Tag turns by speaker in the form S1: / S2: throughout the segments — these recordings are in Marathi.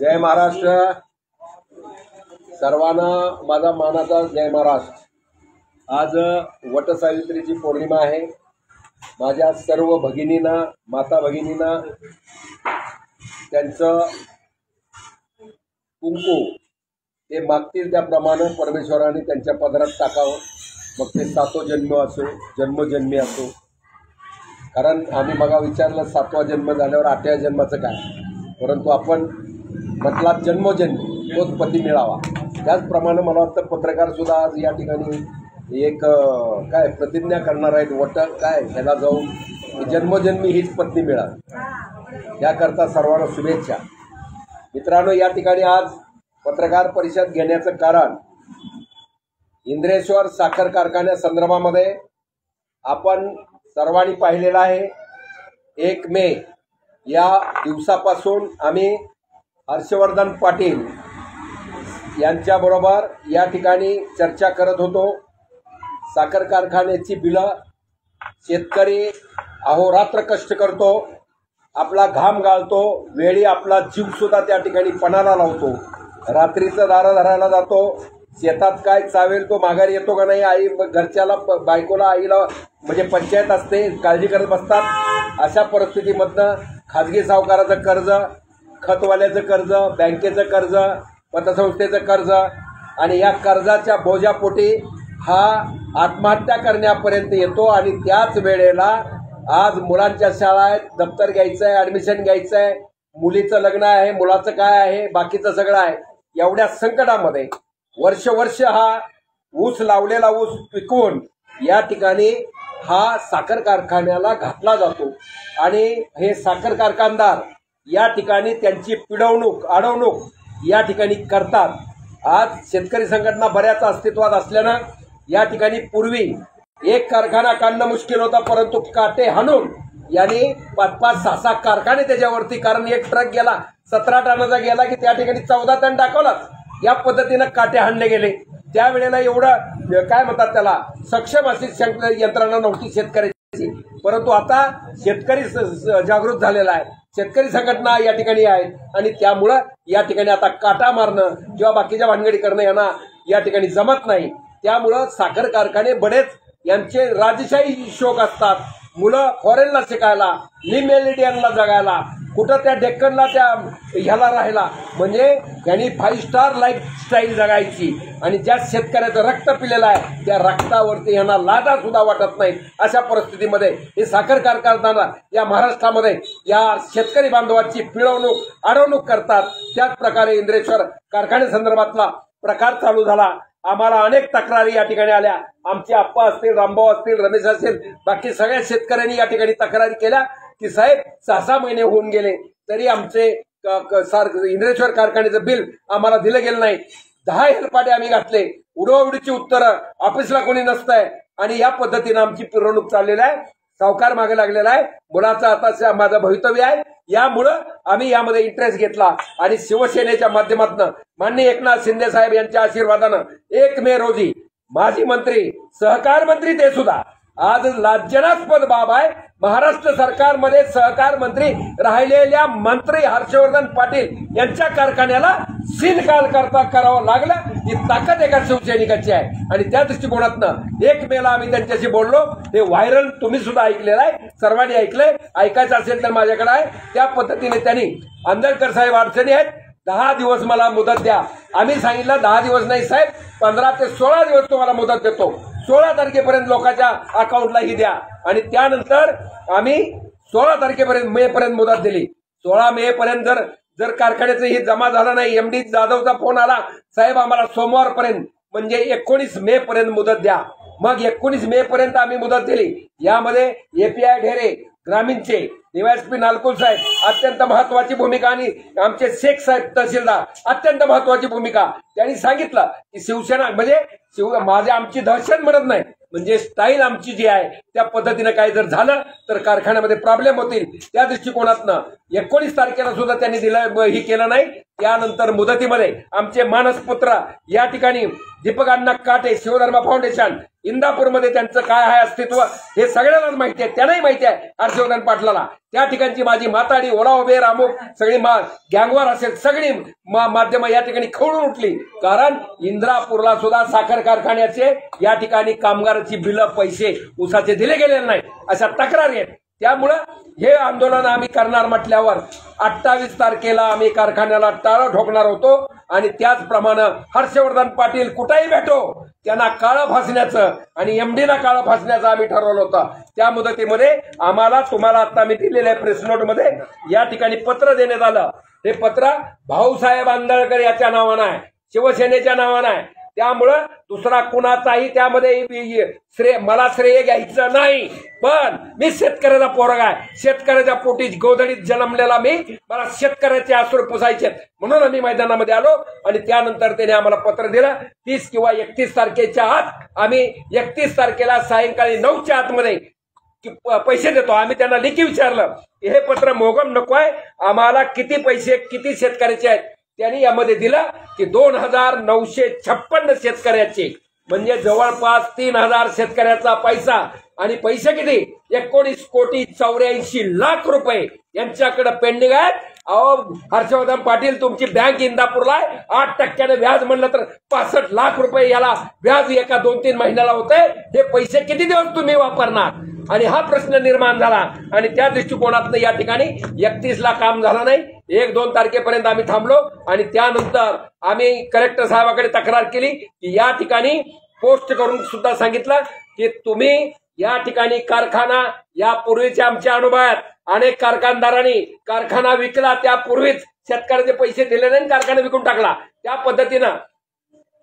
S1: जय महाराष्ट्र। सर्वांना माझा मानाचा जय महाराष्ट्र। आज वटसावित्रीची पौर्णिमा आहे। माझ्या सर्व भगिनींना, माता भगिनींना त्यांचं कुंकू ते मागतील त्याप्रमाणे परमेश्वराने त्यांच्या पदरात टाकावं। मग ते सातो जन्म असो, जन्मजन्मी असो। कारण आम्ही मग विचारलं 7वा जन्म झाल्यावर 8व्या जन्माचं काय, परंतु आपण म्हटला जन्मोजन्मी तोच पती मिळावा। त्याचप्रमाणे मला वाटतं पत्रकार सुद्धा आज या ठिकाणी एक काय प्रतिज्ञा करणार आहेत, वट काय ह्याला जाऊन जन्मोजन्मी हीच पत्नी मिळावी याकरता सर्वांना शुभेच्छा। मित्रांनो, या ठिकाणी आज पत्रकार परिषद घेण्याचं कारण इंद्रेश्वर साखर कारखान्यासंदर्भामध्ये आपण सर्वांनी पाहिलेलं आहे। 1 मे या दिवसापासून आम्ही हर्षवर्धन पाटील यांच्याबरोबर या ठिकाणी चर्चा करत होतो। साखर कारखान्याची बिलं, शेतकरी अहोरात्र कष्ट करतो, आपला घाम गाळतो, वेळी आपला जीव सुद्धा त्या ठिकाणी पणाला लावतो, रात्रीचं दारं धरायला जातो, शेतात काय चावेल तो माघारी येतो का नाही, आई घरच्याला बायकोला आईला म्हणजे पंचायत असते, काळजी करत बसतात। अशा परिस्थितीमधनं खाजगी सावकाराचं कर्ज, खतवाल्याचं कर्ज, बँकेचं कर्ज, पतसंस्थेचं कर्ज आणि या कर्जाच्या बोजापोटी हा आत्महत्या करण्यापर्यंत येतो। आणि त्याच वेळेला आज मुलांच्या शाळा आहेत, दप्तर घ्यायचं आहे, ॲडमिशन घ्यायचं आहे, मुलीचं लग्न आहे, मुलाचं काय आहे, बाकीचं सगळं आहे। एवढ्या संकटामध्ये वर्ष हा ऊस लावलेला ऊस पिकवून या ठिकाणी हा साखर कारखान्याला घातला जातो आणि हे साखर कारखानदार या ठिकाणी त्यांची पिडवणूक, अडवणूक या ठिकाणी करतात। आज शेतकरी संघटना बऱ्याच अस्तित्वात असल्यानं या ठिकाणी पूर्वी एक कारखाना काढणं मुश्किल होता, परंतु काटे हाणून यांनी 5-5, 6-6 कारखाने त्याच्यावरती, कारण एक ट्रक गेला 17 टनाचा गेला की त्या ठिकाणी 14 टन टाकवलाच। या पद्धतीनं काटे हाणले गेले। त्यावेळेला एवढं काय म्हणतात त्याला सक्षम अशी यंत्रणा नव्हती शेतकऱ्याची, परंतु आता शेतकरी जागृत झालेला आहे, शेतकरी संघटना या ठिकाणी आहेत आणि त्यामुळं या ठिकाणी आता काटा मारणं किंवा बाकीच्या भानगडी करणं यांना या ठिकाणी जमत नाही। त्यामुळं साखर कारखाने बरेच यांचे राजशाही शौक असतात। मुलं फॉरेनला शिकायला, न्यू मेलिडियनला जगायला, कुठं त्या डेक्कनला त्या ह्याला राहायला, म्हणजे यांनी 5 स्टार लाईफस्टाईल जगायची। आणि ज्या शेतकऱ्याचं रक्त पिलेलं आहे त्या रक्तावरती यांना लाजा सुद्धा वाटत नाही। अशा परिस्थितीमध्ये हे साखर कारखानदार या महाराष्ट्रामध्ये या शेतकरी बांधवांची पिळवणूक, अडवणूक करतात। त्याच प्रकारे इंद्रेश्वर कारखान्यासंदर्भातला प्रकार चालू झाला। आम्हाला अनेक तक्रारी या ठिकाणी आल्या। आमचे आप्पा असतील, रामभाऊ असतील, रमेश असतील, बाकी सगळ्या शेतकऱ्यांनी या ठिकाणी तक्रारी केल्या की साहेब 6-6 महिने होऊन गेले तरी आमचे इंद्रेश्वर कारखान्याचं बिल आम्हाला दिलं गेलं नाही। 10 हेलपाटे आम्ही घातले, उडवाउडीची उत्तरं, ऑफिसला कोणी नसतंय आणि या पद्धतीनं आमची पिरवणूक चाललेली आहे। सावकार मागे लागलेला आहे, मुलाचं आता माझं भवितव्य आहे। यामुळं आम्ही यामध्ये इंटरेस्ट घेतला आणि शिवसेनेच्या माध्यमातून माननीय एकनाथ शिंदे साहेब यांच्या आशीर्वादानं 1 मे रोजी माजी मंत्री, सहकार मंत्री ते सुद्धा आज लाज्यनास्पद बाब आहे, महाराष्ट्र सरकारमध्ये सहकार मंत्री राहिलेल्या मंत्री हर्षवर्धन पाटील यांच्या कारखान्याला सीलकाल करता करावं लागलं। ही ताकद एका शिवसैनिकाची आहे आणि त्या दृष्टिकोनातनं 1 मेला आम्ही त्यांच्याशी बोललो। हे व्हायरल तुम्ही सुद्धा ऐकलेलं आहे, सर्वांनी ऐकलंय, ऐकायचं असेल तर माझ्याकडे आहे। त्या पद्धतीने त्यांनी आंदळकर साहेब अडचणी आहेत, 10 दिवस मला मुदत द्या। आम्ही सांगितलं 10 दिवस नाही साहेब, 15 ते 16 दिवस तुम्हाला मुदत देतो, 16 तारखेपर्यंत लोकांच्या अकाउंटला ही द्या। आणि त्यानंतर आम्ही 16 तारखेपर्यंत, मे पर्यंत मुदत दिली। 16 मे पर्यंत जर कारखान्याचं हे जमा झालं नाही, MD जाधवचा फोन आला, साहेब आम्हाला सोमवारपर्यंत म्हणजे 19 मे पर्यंत मुदत द्या। मग 19 मे पर्यंत आम्ही मुदत दिली। यामध्ये API ढेरे ग्रामीणचे DYSP नालकुल साहेब अत्यंत महत्वाची भूमिका आणि आमचे शेख साहेब तहसीलदार अत्यंत महत्वाची भूमिका। त्यांनी सांगितलं की शिवसेना म्हणजे आमची दहशत म्हणत नाही, म्हणजे स्टाईल आमची जी आहे त्या पद्धतीने काय जर झालं तर कारखान्यामध्ये प्रॉब्लेम होतील। त्या दृष्टिकोनातनं 19 तारखेला सुद्धा त्यांनी दिलं, ही केलं नाही। त्यानंतर मुदतीमध्ये आमचे मानसपुत्र या ठिकाणी दीपक अण्णा काटे शिवधर्म फाउंडेशन इंदापूरमध्ये त्यांचं काय आहे अस्तित्व हे सगळ्यांनाच माहिती आहे, त्यांनाही माहिती आहे हर्षवर्धन पाटलाला. त्या ठिकाणची माझी माताडी ओला उबेर अमुक सगळी गँगवार असेल सगळी माध्यमं या ठिकाणी खवळून उठली, कारण इंदापूरला सुद्धा साखर कारखान्याचे या ठिकाणी कामगाराची बिलं पैसे उसाचे दिले गेलेले नाही अशा तक्रारी आहेत. त्यामुळं हे आंदोलन आम्ही करणार म्हटल्यावर 28 तारखेला आम्ही कारखान्याला टाळं ठोकणार होतो आणि त्याचप्रमाणे हर्षवर्धन पाटील कुठेही भेटो त्यांना काळं फासण्याचं आणि एमडीला काळं फासण्याचं आम्ही ठरवलं होतं. त्या मुदतीमध्ये आम्हाला तुम्हाला आता मी दिलेल्या प्रेस नोटमध्ये या ठिकाणी पत्र देण्यात आलं. हे पत्र भाऊसाहेब आंदळकर याच्या नावानं आहे, शिवसेनेच्या नावानं आहे. त्यामुळं दुसरा कुणाचाही त्यामध्ये मला श्रेय घ्यायचं नाही, पण मी शेतकऱ्याचा पोरगा आहे, शेतकऱ्याच्या पोटी गोधडीत जन्मलेला मला शेतकऱ्याचे आसूर पुसायचे म्हणून आम्ही मैदानामध्ये आलो. आणि त्यानंतर त्याने आम्हाला पत्र दिलं 30 किंवा 31 तारखेच्या आत. आम्ही 31 तारखेला सायंकाळी 9च्या आतमध्ये पैसे देतो. आम्ही त्यांना लेखी विचारलं हे पत्र मोगम नको आहे, आम्हाला किती पैसे किती शेतकऱ्याचे आहेत. त्यांनी यामध्ये दिलं की 2956 शेतकऱ्याचे, म्हणजे जवळपास 3000 शेतकऱ्याचा पैसा. आणि पैसे किती 19,84,00,00,000 रुपये यांच्याकडे पेंडिंग आहेत. अहो हर्षवर्धन पाटील तुमची बँक इंदापूरला आहे, 8% व्याज म्हणलं तर 65 लाख रुपये याला व्याज एका 2-3 महिन्याला होते. हे पैसे किती दिवस तुम्ही वापरणार? आणि हा प्रश्न निर्माण झाला आणि त्या दृष्टिकोनातनं या ठिकाणी 31ला काम झालं नाही. 1-2 तारखेपर्यंत आम्ही थांबलो आणि त्यानंतर आम्ही कलेक्टर साहेबाकडे तक्रार केली की या ठिकाणी पोस्ट करून सुद्धा सांगितलं की तुम्ही या ठिकाणी कारखाना यापूर्वीच्या आमच्या अनुभवात अनेक कारखानदारांनी कारखाना विकला, त्यापूर्वीच शेतकऱ्याचे पैसे दिले नाही, कारखाना विकून टाकला. त्या पद्धतीनं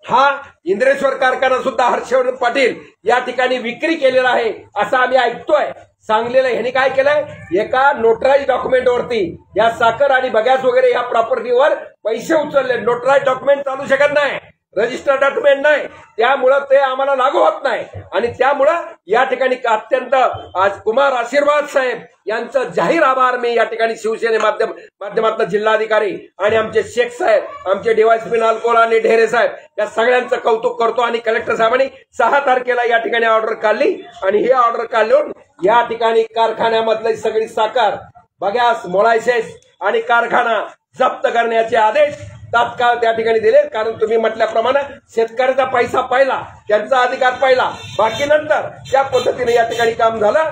S1: हा इंद्रेश्वर कारखाना सुद्धा हर्षवर्धन पाटील या ठिकाणी विक्री केलेला आहे असं आम्ही ऐकतोय. सांगलीला ह्यांनी काय केलंय, एका नोटराइज डॉक्युमेंटवरती या साखर आणि बगॅस वगैरे या प्रॉपर्टीवर पैसे उचलले. नोटराइज डॉक्युमेंट चालू शकत नाही, रजिस्टर डॉक्युमेंट नाही, त्यामुळं ते आम्हाला लागू होत नाही. आणि त्यामुळं या ठिकाणी अत्यंत आज कुमार आशीर्वाद साहेब यांचं जाहीर आभार मी या ठिकाणी शिवसेने माध्यमातून जिल्हाधिकारी आणि आमचे शेख साहेब, आमचे डीवायएसपी नालकोला आणि ढेरे साहेब या सगळ्यांचं कौतुक करतो. आणि कलेक्टर साहेबांनी 6 तारखेला या ठिकाणी ऑर्डर काढली आणि ही ऑर्डर काढून या ठिकाणी कारखान्यामधली सगळी साखर, बगॅस, मोलायसेस आणि कारखाना जप्त करण्याचे आदेश तात्काळ त्या ठिकाणी दिले. कारण तुम्ही म्हटल्याप्रमाणे शेतकऱ्याचा पैसा पहिला, त्यांचा अधिकार पहिला, बाकी नंतर त्या पद्धतीने या ठिकाणी काम झालं.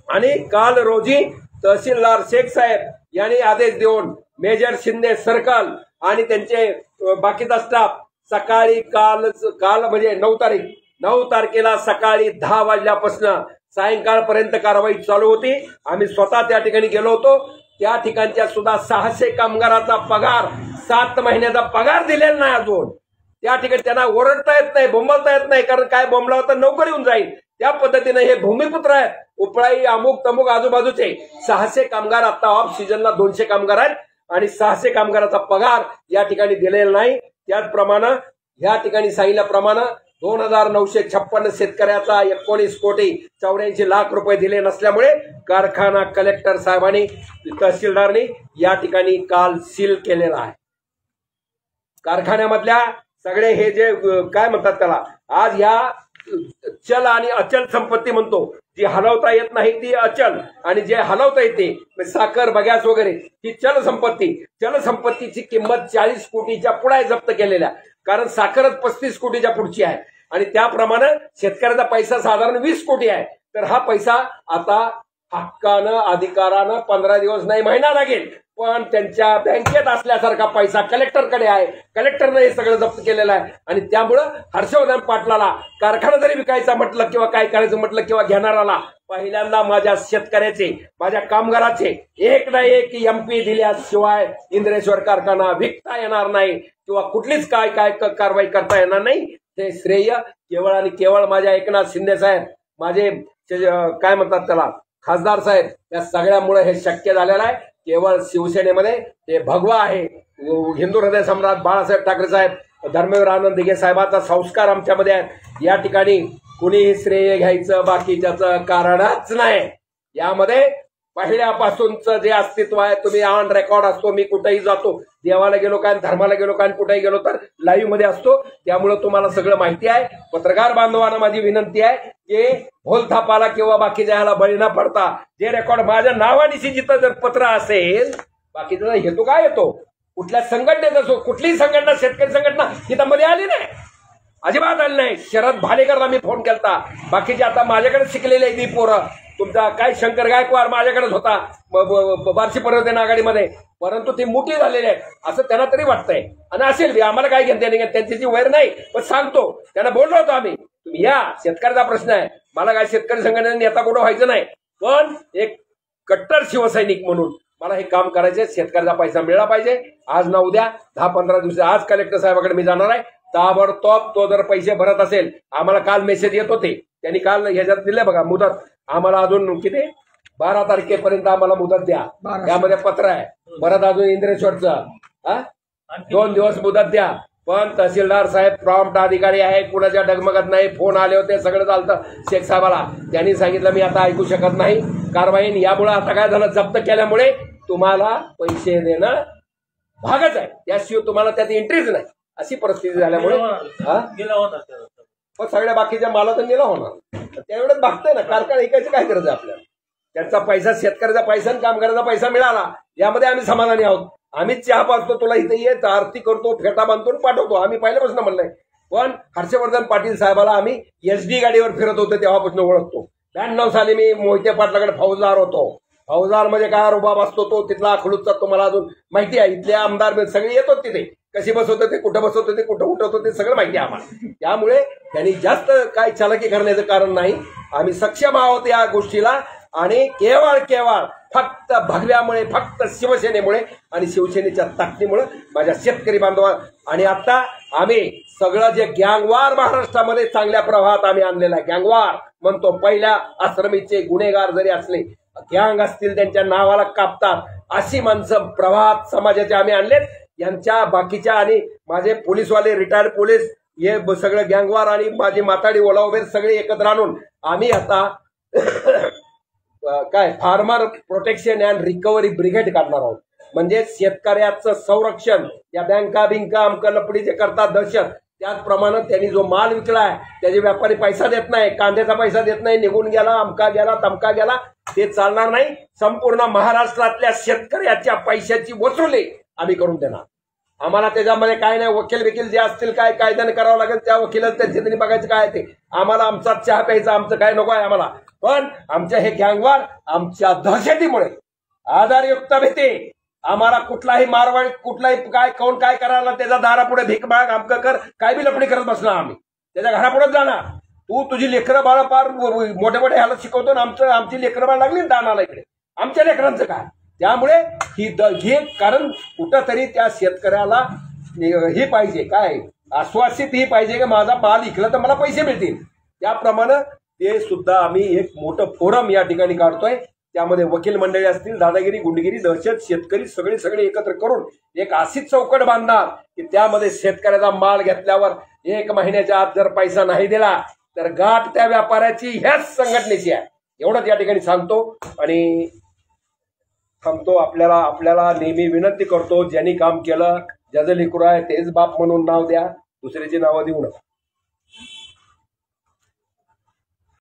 S1: आणि काल रोजी तहसीलदार शेख साहेब यांनी आदेश देऊन मेजर शिंदे सर्कल आणि त्यांचे बाकीचा स्टाफ सकाळी काल म्हणजे 9 तारखेला सकाळी 10 वाजल्यापासून सायंकाळपर्यंत कारवाई चालू होती. आम्ही स्वतः त्या ठिकाणी गेलो होतो. त्या ठिकाणच्या सुद्धा 600 कामगाराचा पगार 7 महिन्याचा पगार दिलेला नाही अजून. त्या ठिकाणी त्यांना ओरडता येत नाही, बोंबलता येत नाही, कारण काय बोंबला होता नोकरी येऊन जाईल. त्या पद्धतीने हे भूमिपुत्र आहेत, उपळाई अमुक तमुक आजूबाजूचे 600 कामगार. आता ऑफ सीझनला 200 कामगार आहेत आणि 600 कामगाराचा पगार या ठिकाणी दिलेला नाही. त्याचप्रमाणे या ठिकाणी सांगितल्याप्रमाणे 2956 शेतकऱ्याचा 19,84,00,000 रुपये दिले नसल्यामुळे कारखाना कलेक्टर साहेबांनी तहसीलदारनी या ठिकाणी काल सील केलेला आहे. कारखान्यामधल्या सगळे हे जे काय म्हणतात त्याला आज ह्या चल आणि अचल संपत्ती म्हणतो, जी हलवता येत नाही ती अचल, आणि जे हलवता येते साखर बगॅस वगैरे ही चल संपत्ती. चल संपत्तीची किंमत 40 कोटीच्या पुढे जप्त केलेल्या, कारण साखरच 35 कोटीच्या पुढची आहे. आणि त्याप्रमाणे शेतकऱ्याचा पैसा साधारण 20 कोटी आहे. तर हा पैसा आता हक्कानं अधिकारानं 15 दिवस नाही महिना लागेल, पण त्यांच्या बँकेत असल्यासारखा पैसा कलेक्टरकडे आहे. कलेक्टरनं हे सगळं जप्त केलेलं आहे. आणि त्यामुळं हर्षवर्धन पाटलाला कारखाना जरी विकायचा म्हटलं किंवा काय करायचं म्हटलं किंवा घेणाराला पहिल्यांदा माझ्या शेतकऱ्याचे, माझ्या कामगाराचे एक ना एक MP दिल्याशिवाय इंद्रेश्वर कारखाना विकता येणार नाही किंवा कुठलीच काय कारवाई करता येणार नाही. ते श्रेय केवळ आणि केवळ माझ्या एकनाथ शिंदे साहेब, माझे काय म्हणतात त्याला खासदार साहेब, या सगळ्यामुळे हे शक्य झालेलं आहे. केवळ शिवसेनेमध्ये ते भगवा आहे. हिंदू हृदय सम्राट बाळासाहेब ठाकरे साहेब, धर्मवीर आनंद दिघे साहेबांचा संस्कार आमच्यामध्ये आहे. या ठिकाणी कुणीही श्रेय घ्यायचं बाकीच्याचं कारणच नाही. यामध्ये पहिल्यापासूनचं जे अस्तित्व आहे, तुम्ही ऑन रेकॉर्ड असतो, मी कुठेही जातो, देवाला गेलो काय, धर्माला गेलो काय, कुठेही गेलो तर लाईव्ह मध्ये असतो, त्यामुळे तुम्हाला सगळं माहिती आहे. पत्रकार बांधवांना माझी विनंती आहे की भोलथापाला किंवा बाकीच्या ह्याला बळी न पडता जे रेकॉर्ड माझ्या नावानिशी जिथं जर पत्र असेल, बाकीचा हेतू काय येतो, कुठल्या संघटनेत असो, कुठलीही संघटना, शेतकरी संघटना तिथं मध्ये आली नाही, अजिबात आली नाही. शरद भालेकरला मी फोन केलता, बाकीचे आता माझ्याकडे शिकलेले आहे पोरं, तुमचा काय शंकर गायकवाड माझ्याकडेच होता बार्शी पर्यटन आघाडीमध्ये, परंतु ते मोठी झालेले आहेत असं त्यांना तरी वाटतंय. आणि असेल आम्हाला काय घेणं नाही, त्यांची जी वैर नाही, पण सांगतो त्यांना बोललो होतो आम्ही, तुम्ही या, शेतकऱ्याचा प्रश्न आहे, मला काय शेतकरी संघटनेने नेता कुठं व्हायचं नाही, पण एक कट्टर शिवसैनिक म्हणून मला हे काम करायचे. शेतकऱ्याचा पैसा मिळाला पाहिजे. आज ना उद्या 10-15 दिवस, आज कलेक्टर साहेबाकडे मी जाणार आहे, ताबडतोब तो जर पैसे भरत असेल, आम्हाला काल मेसेज येत होते, त्यांनी काल ह्याच्यात दिले बघा मुदत, आम्हाला अजून किती 12 तारखेपर्यंत आम्हाला मुदत द्या, त्यामध्ये पत्र आहे, परत अजून इंद्रेश्वरचं 2 दिवस मुदत द्या. पण तहसीलदार साहेब प्रॉम्प्ट अधिकारी आहे, कुणाच्या डगमगत नाही. फोन आले होते, सगळं चालतं शेख साहेबाला, त्यांनी सांगितलं मी आता ऐकू शकत नाही कारवाई. यामुळे आता काय झालं, जप्त केल्यामुळे तुम्हाला पैसे देणं भागच आहे, त्याशिवाय तुम्हाला त्यात एंट्रीच नाही, अशी परिस्थिती झाल्यामुळे पण सगळ्या बाकीच्या माला तर नेला होणार, त्यावेळेस भागतंय ना, कारखाना ऐकायचं काय करायचं आपल्याला, त्यांचा पैसा, शेतकऱ्याचा पैसा आणि कामगाराचा पैसा मिळाला, यामध्ये आम्ही समाधानी आहोत. आम्हीच चहा पाजतो, तुला इथे ये, आरती करतो, फेटा बांधतो पाठवतो, आम्ही पहिल्यापासून म्हणलंय. पण हर्षवर्धन पाटील साहेबाला आम्ही SD गाडीवर फिरत होतो तेव्हापासून ओळखतो. 92 साली मी मोहिते पाटलाकडे फौजदार होतो. फौजदार म्हणजे काय रुबाब असतो तो, तिथला अखलूजचा तुम्हाला अजून माहिती आहे. इथले आमदार सगळे येतात तिथे, कशी बसवत होते, कुठं बसवत होते, कुठं उठवत होते, सगळं माहिती आहे आम्हाला. त्यामुळे त्यांनी जास्त काय चालाकी करण्याचं कारण नाही, आम्ही सक्षम आहोत या गोष्टीला. आणि केवळ फक्त भगव्यामुळे, फक्त शिवसेनेमुळे आणि शिवसेनेच्या ताकदीमुळे माझ्या शेतकरी बांधवा. आणि आता आम्ही सगळं जे गँगवार महाराष्ट्रामध्ये चांगल्या प्रवाहात आम्ही आणलेला आहे, गँगवार म्हणतो, पहिल्या आश्रमीचे गुन्हेगार जरी असले, गँग असतील त्यांच्या नावाला कापतात अशी माणसं प्रवाहात समाजाचे आम्ही आणलेत. यांच्या बाकीच्या आणि माझे पोलीसवाले, रिटायर्ड पोलीस, हे सगळं गँगवार आणि माझी माताडी ओलावबेर सगळे एकत्र आणून आम्ही आता काय farmer protection and recovery brigade काढणार आहोत. म्हणजे शेतकऱ्याचं संरक्षण, या बँका बिंका अमका लपडी जे करतात दहशत, त्याचप्रमाणे त्यांनी जो माल विकलाय त्याचे व्यापारी पैसा देत नाही, कांद्याचा पैसा देत नाही, निघून गेला, अमका गेला, तमका गेला, ते चालणार नाही. संपूर्ण महाराष्ट्रातल्या शेतकऱ्याच्या पैशाची वसुली आम्ही करून देणार. आम्हाला त्याच्यामध्ये काय नाही, वकील जे असतील काय कायद्याने करावं लागेल, त्या वकिलाच त्यांच्या त्यांनी बघायचं काय ते. आम्हाला आमचा चहा प्यायचा, आमचं काय नको आहे आम्हाला. पण आमच्या हे गँगवार आमच्या दहशतीमुळे आधारयुक्त भीती, आम्हाला कुठलाही मारवाड, कुठलाही काय कोण काय करायला त्याच्या दारापुढे भीक माग, आमकं कर, काय बी लपडी करत बसणार आम्ही, त्याच्या घरापुढेच जाणार. तुझी लेकरं बाळा पार मोठे मोठे ह्याला शिकवतो ना, आमची लेकरं बाळ लागली ना दानाला इकडे, आमच्या लेकरांचं काय. त्यामुळे ही कारण कुठंतरी त्या शेतकऱ्याला ही पाहिजे, काय आश्वासित ही पाहिजे की माझा माल विकला तर मला पैसे मिळतील. त्याप्रमाणे ते सुद्धा आम्ही एक मोठं फोरम या ठिकाणी काढतोय. त्यामध्ये वकील मंडळी असतील, दादागिरी, गुंडगिरी, दहशत, शेतकरी सगळे एकत्र करून एक अशीच चौकट बांधणार की त्यामध्ये शेतकऱ्याचा माल घेतल्यावर 1 महिन्याच्या आत जर पैसा नाही दिला तर गाठ त्या व्यापाऱ्याची ह्याच संघटनेची आहे. एवढंच या ठिकाणी सांगतो आणि थांबतो. आपल्याला नेहमी विनंती करतो, ज्यांनी काम केलं, ज्याचं लेकरू आहे तेच बाप म्हणून नाव द्या, दुसऱ्याची नावं देऊ नका.